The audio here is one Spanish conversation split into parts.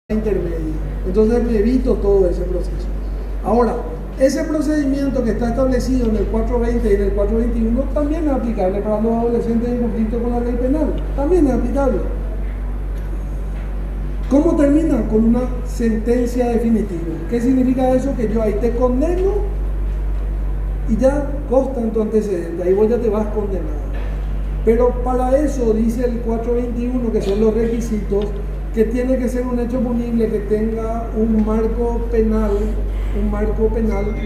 intermedia. Entonces me evito todo ese proceso. Ahora, ese procedimiento que está establecido en el 420 y en el 421 también es aplicable para los adolescentes en conflicto con la ley penal. También es aplicable. ¿Cómo termina? Con una sentencia definitiva. ¿Qué significa eso? Que yo ahí te condeno y ya consta en tu antecedente. Ahí vos ya te vas condenado. Pero para eso dice el 421, que son los requisitos, que tiene que ser un hecho punible que tenga un marco penal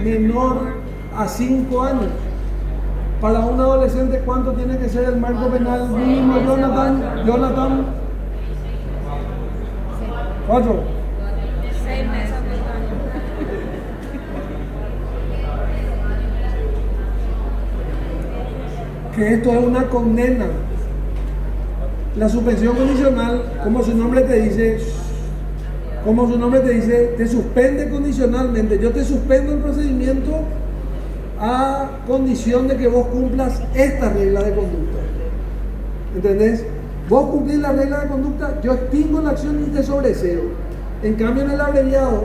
menor a 5 años. Para un adolescente, ¿cuánto tiene que ser el marco penal mínimo, Jonathan? 4. 6 meses. Que esto es una condena. La suspensión condicional, como su nombre te dice, te suspende condicionalmente. Yo te suspendo el procedimiento a condición de que vos cumplas esta regla de conducta. ¿Entendés? Vos cumplís la regla de conducta, yo extingo la acción y te sobreseo. En cambio, en el abreviado,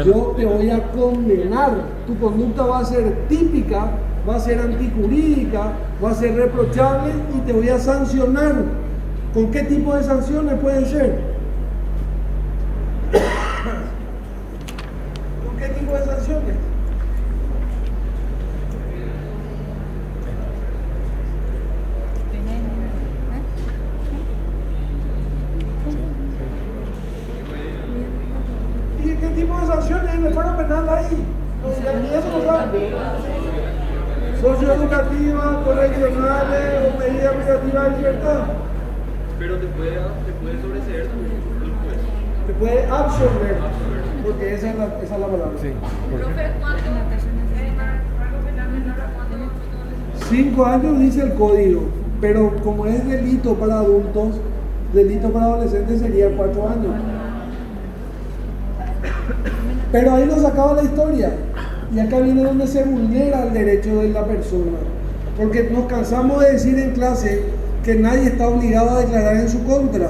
yo te voy a condenar. Tu conducta va a ser típica, va a ser antijurídica, va a ser reprochable y te voy a sancionar. ¿Con qué tipo de sanciones pueden ser? ¿Con qué tipo de sanciones? ¿Y qué tipo de sanciones en el fuero penal hay? Ni eso no saben. Socioeducativas, correccionales o medidas privativas de libertad. Pero te puede sobreseer también el juez. Te puede absorber, porque esa es la palabra. Sí, Profe, ¿cuánto es marco penal menor a cuánto? 5 años dice el código, pero como es delito para adultos, delito para adolescentes sería 4 años. Pero ahí nos acaba la historia. Y acá viene donde se vulnera el derecho de la persona. Porque nos cansamos de decir en clase que nadie está obligado a declarar en su contra.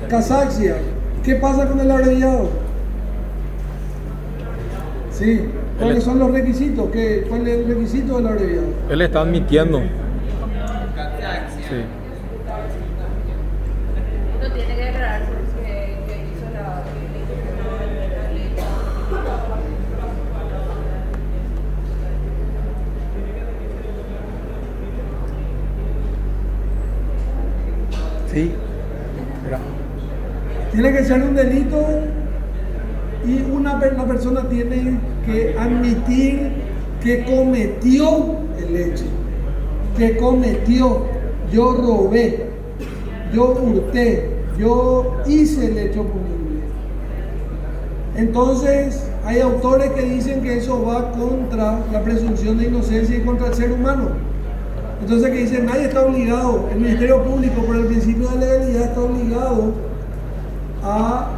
Casaxia, ¿qué pasa con el abreviado? Sí, ¿cuáles son los requisitos? ¿Cuál es el requisito del abreviado? Él está admitiendo. Sí. No tiene que declarar que hizo la Sí. Mira. Tiene que ser un delito y la persona tiene que admitir que cometió el hecho. Que cometió. Yo robé, yo hurté, yo hice el hecho punible. Entonces, hay autores que dicen que eso va contra la presunción de inocencia y contra el ser humano. Entonces, que dicen, nadie está obligado, el Ministerio Público, por el principio de legalidad, está obligado a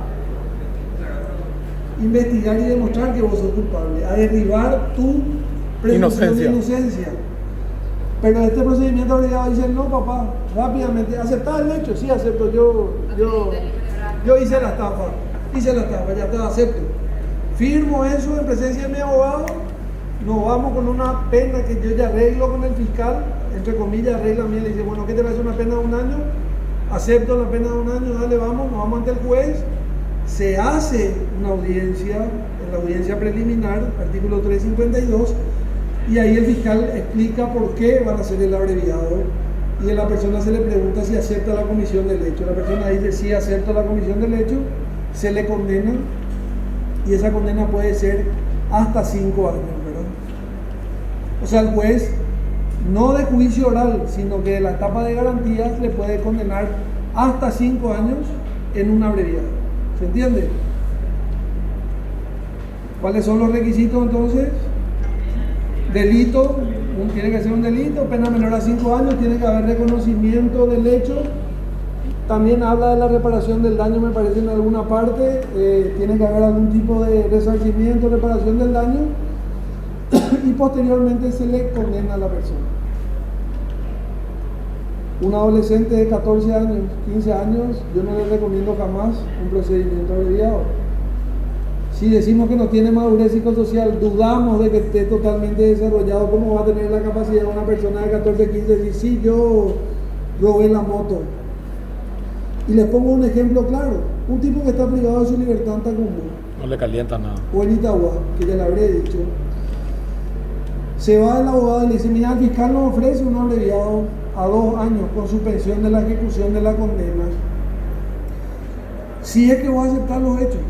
investigar y demostrar que vos sos culpable, a derribar tu presunción de inocencia. Pero este procedimiento obligado dice, no papá, rápidamente, ¿aceptás el hecho? Sí, acepto, yo hice la estafa, ya está, acepto. Firmo eso en presencia de mi abogado, nos vamos con una pena que yo ya arreglo con el fiscal, entre comillas, arregla a mí, le dice, bueno, ¿qué te parece una pena de 1 año? Acepto la pena de 1 año, dale, vamos, nos vamos ante el juez, se hace una audiencia, en la audiencia preliminar, artículo 352, y ahí el fiscal explica por qué van a hacer el abreviado, y a la persona se le pregunta si acepta la comisión del hecho. La persona dice, sí, acepto la comisión del hecho, se le condena, y esa condena puede ser hasta 5 años, ¿verdad? O sea, el juez, no de juicio oral, sino que de la etapa de garantías le puede condenar hasta 5 años en un abreviado. ¿Se entiende? ¿Cuáles son los requisitos entonces? Delito, tiene que ser un delito, pena menor a 5 años, tiene que haber reconocimiento del hecho. También habla de la reparación del daño, me parece, en alguna parte. Tiene que haber algún tipo de resarcimiento, reparación del daño. Y posteriormente se le condena a la persona. Un adolescente de 14 años, 15 años, yo no le recomiendo jamás un procedimiento abreviado. Si decimos que no tiene madurez psicosocial, dudamos de que esté totalmente desarrollado. ¿Cómo va a tener la capacidad una persona de 14, 15 de decir, sí, yo robé la moto? Y les pongo un ejemplo claro. Un tipo que está privado de su libertad en Tacumbo, No le calienta nada. o en Itagua, que ya le habré dicho, se va el abogado y le dice, mira, el fiscal nos ofrece un abreviado a 2 años con suspensión de la ejecución de la condena, si es que va a aceptar los hechos.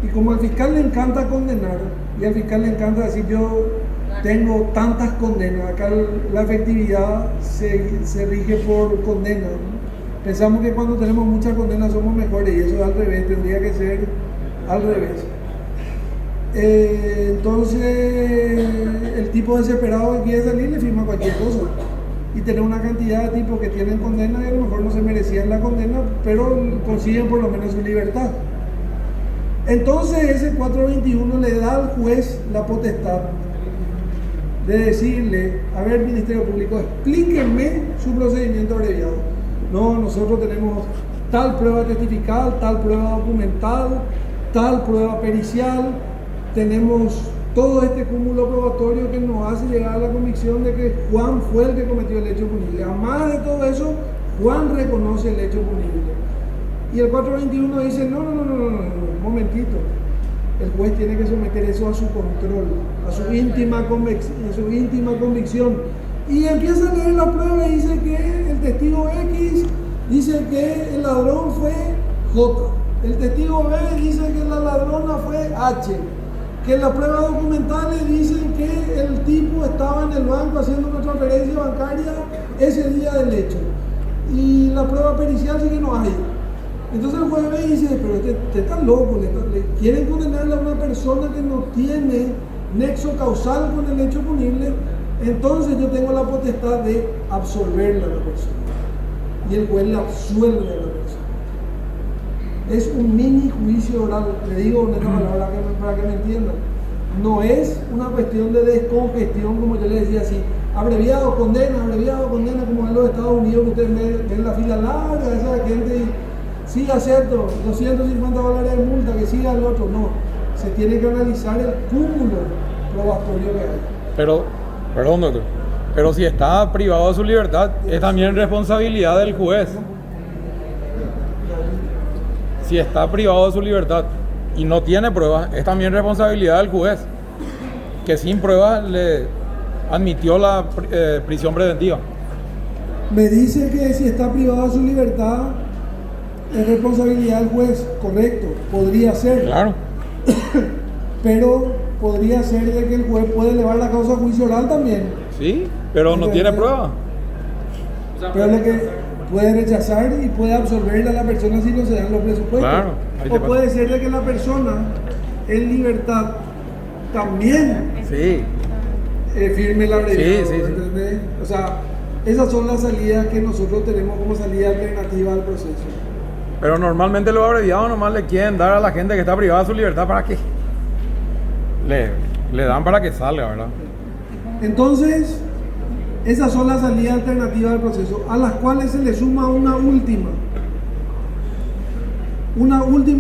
Y como al fiscal le encanta condenar, y al fiscal le encanta decir, yo tengo tantas condenas, acá la efectividad se rige por condenas, ¿no? Pensamos que cuando tenemos muchas condenas somos mejores, y eso es al revés, tendría que ser al revés. Entonces el tipo desesperado que quiere salir le firma cualquier cosa, y tener una cantidad de tipos que tienen condena y a lo mejor no se merecían la condena, pero consiguen por lo menos su libertad. Entonces ese 421 le da al juez la potestad de decirle, a ver, Ministerio Público, explíquenme su procedimiento abreviado. No, nosotros tenemos tal prueba testifical, tal prueba documental, tal prueba pericial, tenemos todo este cúmulo probatorio que nos hace llegar a la convicción de que Juan fue el que cometió el hecho punible. Además de todo eso, Juan reconoce el hecho punible. Y el 421 dice, no, un momentito. El juez tiene que someter eso a su control, a su íntima convicción. Y empieza a leer la prueba y dice que el testigo X dice que el ladrón fue J. El testigo B dice que la ladrona fue H. Que las pruebas documentales dicen que el tipo estaba en el banco haciendo una transferencia bancaria ese día del hecho. Y la prueba pericial sí que no hay. Entonces el juez ve y dice, pero este está loco, le quieren condenarle a una persona que no tiene nexo causal con el hecho punible, entonces yo tengo la potestad de absolverle a la persona. Y el juez le absuelve a la persona. Es un mini juicio oral, le digo en esta palabra para que me entiendan. No es una cuestión de descongestión, como yo le decía así, abreviado, condena, como en los Estados Unidos, que ustedes ven la fila larga de esa gente y sí acepto, $250 de multa, que siga el otro. No, se tiene que analizar el cúmulo probatorio que hay. Pero, perdón, doctor, pero si está privado de su libertad, es también responsabilidad del juez. Si está privado de su libertad y no tiene pruebas, es también responsabilidad del juez, que sin pruebas le admitió la prisión preventiva. Me dice que si está privado de su libertad, es responsabilidad del juez, correcto, podría ser. Claro. Pero podría ser de que el juez puede elevar la causa a juicio oral también. Sí, pero no tiene pruebas. Pero lo que puede rechazar y puede absorberle a la persona si no se dan los presupuestos. Claro, o puede ser de que la persona en libertad también Sí. firme la abreviado, Sí. ¿entendés? O sea, esas son las salidas que nosotros tenemos como salida alternativa al proceso. Pero normalmente los abreviados nomás le quieren dar a la gente que está privada de su libertad para que le dan para que salga, ¿verdad? Entonces, esas son las salidas alternativas del proceso, a las cuales se le suma una última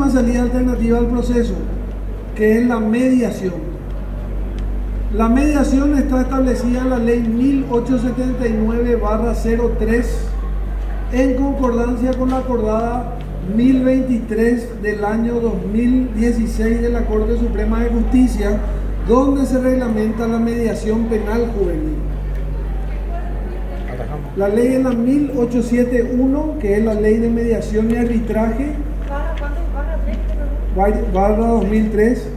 salida alternativa al proceso, que es la mediación. La mediación está establecida en la ley 1879/03 en concordancia con la acordada 1023 del año 2016 de la Corte Suprema de Justicia, donde se reglamenta la mediación penal juvenil. La ley es la 1871, que es la ley de mediación y arbitraje, barra 2003,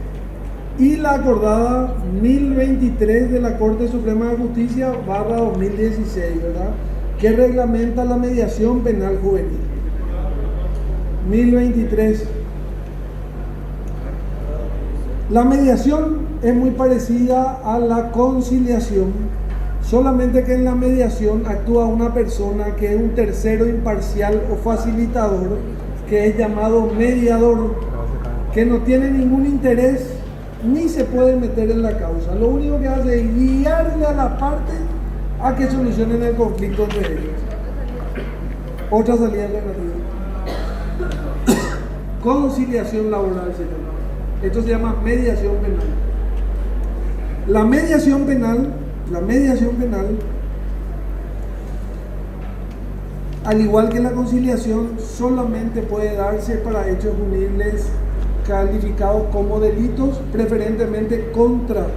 y la acordada 1023 de la Corte Suprema de Justicia, barra 2016, ¿verdad?, que reglamenta la mediación penal juvenil. 1023. La mediación es muy parecida a la conciliación, solamente que en la mediación actúa una persona que es un tercero imparcial o facilitador, que es llamado mediador, que no tiene ningún interés ni se puede meter en la causa. Lo único que hace es guiarle a la parte a que solucionen el conflicto entre ellos. Otra salida alternativa. Conciliación laboral se llama. Esto se llama mediación penal. La mediación penal, al igual que la conciliación, solamente puede darse para hechos punibles calificados como delitos, preferentemente contra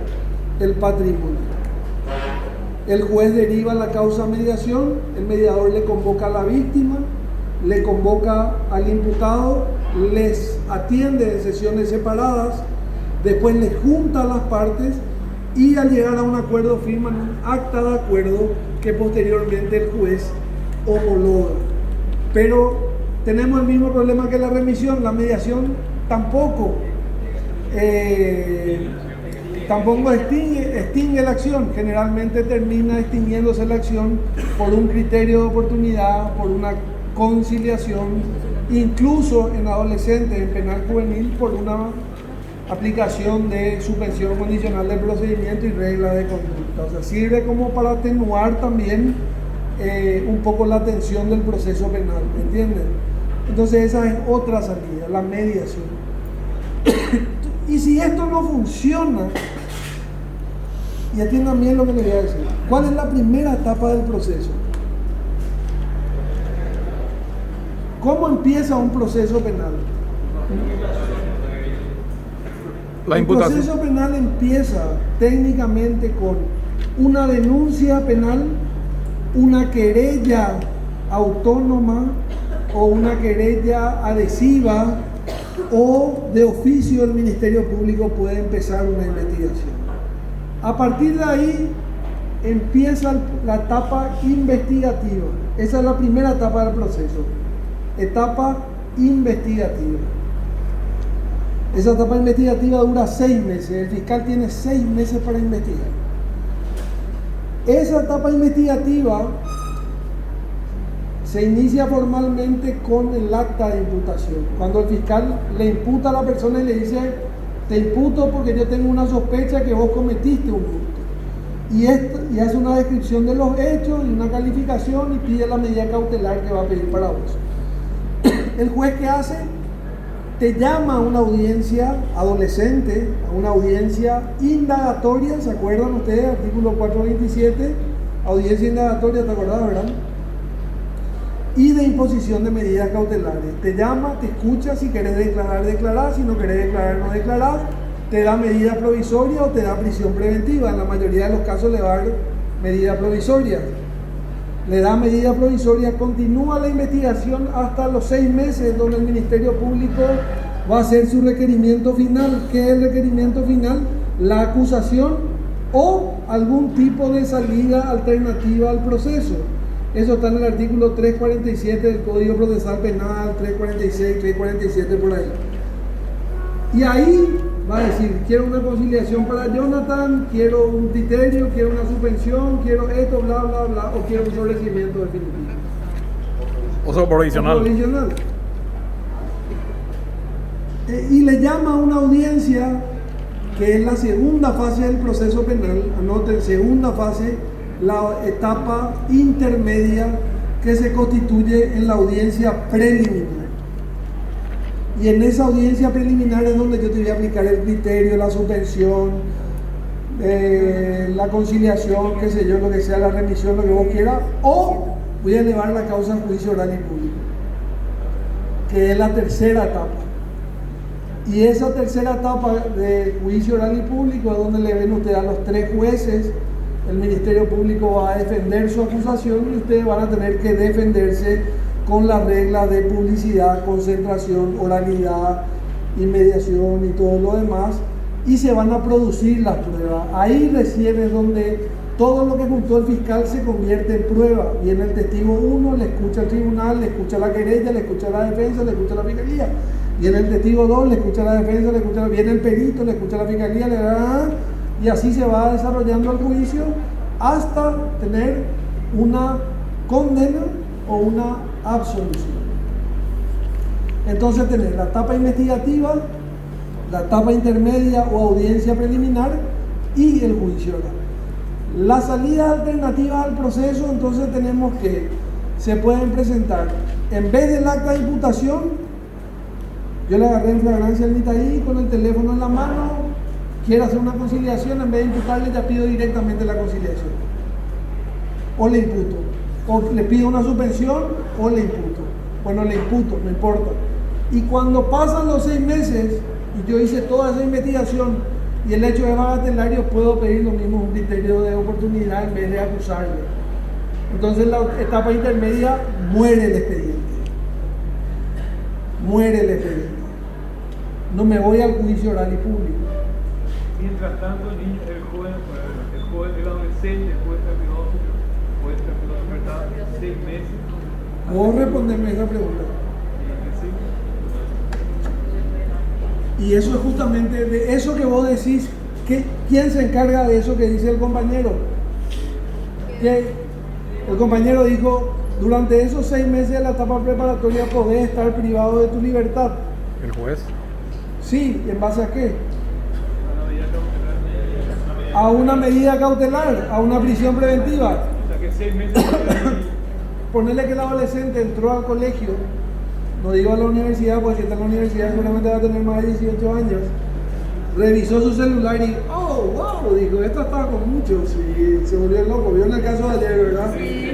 el patrimonio. El juez deriva la causa a mediación, el mediador le convoca a la víctima, le convoca al imputado, les atiende en sesiones separadas, después les junta a las partes y al llegar a un acuerdo firman un acta de acuerdo que posteriormente el juez homologa. Pero tenemos el mismo problema que la remisión. La mediación tampoco extingue la acción. Generalmente termina extinguiéndose la acción por un criterio de oportunidad, por una conciliación, incluso en adolescentes, en penal juvenil, por una aplicación de suspensión condicional del procedimiento y regla de conducta. O sea, sirve como para atenuar también un poco la tensión del proceso penal, ¿me entienden? Entonces esa es otra salida, la mediación. Y si esto no funciona, y atiendan bien lo que les voy a decir, ¿cuál es la primera etapa del proceso? ¿Cómo empieza un proceso penal? El proceso penal empieza técnicamente con una denuncia penal, una querella autónoma o una querella adhesiva, o de oficio el Ministerio Público puede empezar una investigación. A partir de ahí empieza la etapa investigativa. Esa es la primera etapa del proceso. Etapa investigativa. Esa etapa investigativa dura 6 meses. El fiscal tiene 6 meses para investigar. Esa etapa investigativa se inicia formalmente con el acta de imputación. Cuando el fiscal le imputa a la persona y le dice: te imputo porque yo tengo una sospecha que vos cometiste un hurto. Y hace una descripción de los hechos y una calificación y pide la medida cautelar que va a pedir para vos. El juez, ¿qué hace? Te llama a una audiencia adolescente, a una audiencia indagatoria. ¿Se acuerdan ustedes? Artículo 427, audiencia indagatoria, ¿te acordás, verdad? Y de imposición de medidas cautelares. Te llama, te escucha, si querés declarar, declarás, si no querés declarar, no declarás, te da medida provisoria o te da prisión preventiva. En la mayoría de los casos le va a dar medida provisoria. Le da medida provisoria, continúa la investigación hasta los 6 meses, donde el Ministerio Público va a hacer su requerimiento final. ¿Qué es el requerimiento final? La acusación o algún tipo de salida alternativa al proceso. Eso está en el artículo 347 del Código Procesal Penal, 346, 347, por ahí. Y ahí va a decir: quiero una conciliación para Jonathan, quiero un criterio, quiero una suspensión, quiero esto, bla, bla, bla, o quiero un sobreseimiento definitivo. O sea, provisional. Y le llama a una audiencia, que es la segunda fase del proceso penal. Anoten, segunda fase, la etapa intermedia, que se constituye en la audiencia preliminar. Y en esa audiencia preliminar es donde yo te voy a aplicar el criterio, la suspensión, la conciliación, qué sé yo, lo que sea, la remisión, lo que vos quieras, o voy a elevar la causa al juicio oral y público, que es la tercera etapa. Y esa tercera etapa de juicio oral y público es donde le ven ustedes a los 3 jueces. El Ministerio Público va a defender su acusación y ustedes van a tener que defenderse con las reglas de publicidad, concentración, oralidad, inmediación y todo lo demás, y se van a producir las pruebas. Ahí recién es donde todo lo que juntó el fiscal se convierte en prueba. Viene el testigo 1, le escucha al tribunal, le escucha la querella, le escucha la defensa, le escucha la fiscalía. Viene el testigo 2, le escucha la defensa, viene el perito, le escucha la fiscalía, y así se va desarrollando el juicio hasta tener una condena o una absolución. Entonces tenés la etapa investigativa, la etapa intermedia o audiencia preliminar y el juicio oral. Las salidas alternativas al proceso, entonces tenemos que, se pueden presentar, en vez del acta de imputación, yo le agarré en flagrancia al ahí con el teléfono en la mano, quiero hacer una conciliación, en vez de imputarle ya pido directamente la conciliación. O le imputo, o le pido una suspensión o le imputo. Bueno, le imputo, no importa. Y cuando pasan los 6 meses y yo hice toda esa investigación y el hecho es bagatelario, puedo pedir lo mismo, un criterio de oportunidad en vez de acusarle. Entonces la etapa intermedia muere el expediente. Muere el expediente. No me voy al juicio oral y público. Mientras tanto, el joven, el adolescente puede estar privado de libertad 6 meses. ¿Puedo responderme esa pregunta? Y eso es justamente de eso que vos decís. ¿Quién se encarga de eso que dice el compañero? Que el compañero dijo, durante esos 6 meses de la etapa preparatoria podés estar privado de tu libertad. ¿El juez? Sí, ¿en base a qué? A una medida cautelar, a una prisión preventiva. O sea que 6 meses. Ponerle que el adolescente entró al colegio, no digo a la universidad, porque si está en la universidad seguramente va a tener más de 18 años. Revisó su celular y, oh, wow, dijo, esta estaba con muchos y se volvió loco. Vio en el caso de ayer, ¿verdad? Sí.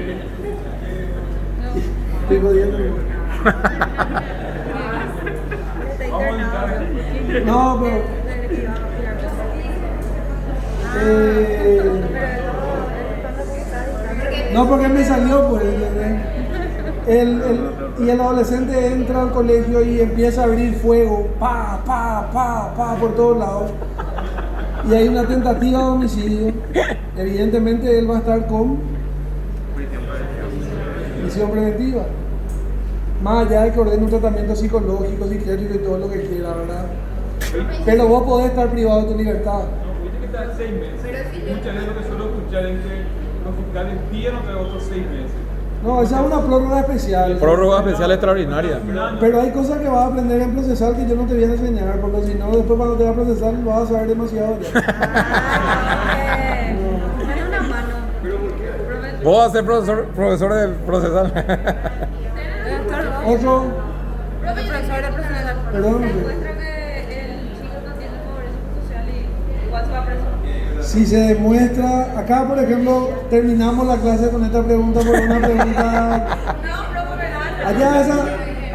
Estoy jodiendo. No, pero no, porque me salió, pues, y el adolescente entra al colegio y empieza a abrir fuego, pa, por todos lados, y hay una tentativa de homicidio. Evidentemente él va a estar con prisión preventiva, más allá de que ordene un tratamiento psicológico, psiquiátrico y todo lo que quiera, ¿verdad? Pero vos podés estar privado de tu libertad. No, viste que está 6 meses. Muchas veces lo que suelo escuchar es que los fiscales piden otros 6 meses. No, esa es una prórroga especial. Prórroga especial extraordinaria. Pero hay cosas que vas a aprender en procesal que yo no te voy a enseñar, porque si no, después cuando te vas a procesar lo vas a saber demasiado ya. Dale una mano. Vos vas a ser profesor de procesal. Otro, Profesor de procesal. Perdón. Se encuentra que el chico no tiene pobreza social y igual se va preso. si se demuestra, acá por ejemplo, terminamos la clase con esta pregunta por una pregunta. Allá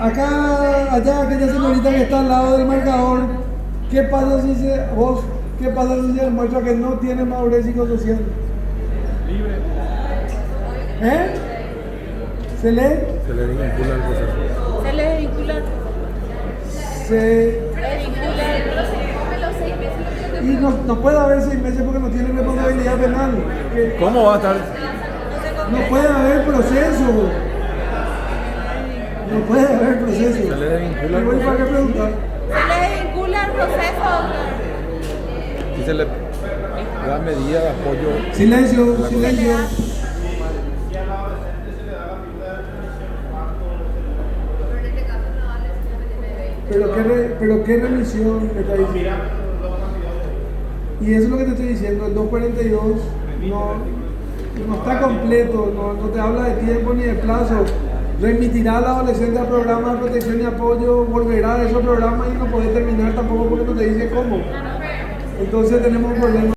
aquella señorita que está al lado del marcador, ¿qué pasa si se demuestra que no tiene madurez psicosocial? Libre. ¿Eh? ¿Se lee? Se le vincula el proceso. Se le vincula. Y no puede haber 6 meses porque no tiene responsabilidad penal. ¿Cómo va a estar? No puede haber proceso. No puede haber proceso. Se le desvincula el ¿Y para qué preguntar? Se le vincula el proceso. Y se le da medida de apoyo. Silencio, silencio. Pero qué remisión me está diciendo. Y eso es lo que te estoy diciendo, el 242 no está completo, no te habla de tiempo ni de plazo. Remitirá al adolescente al programa de protección y apoyo, volverá a esos programas y no puede terminar tampoco porque no te dice cómo. Entonces tenemos un problema.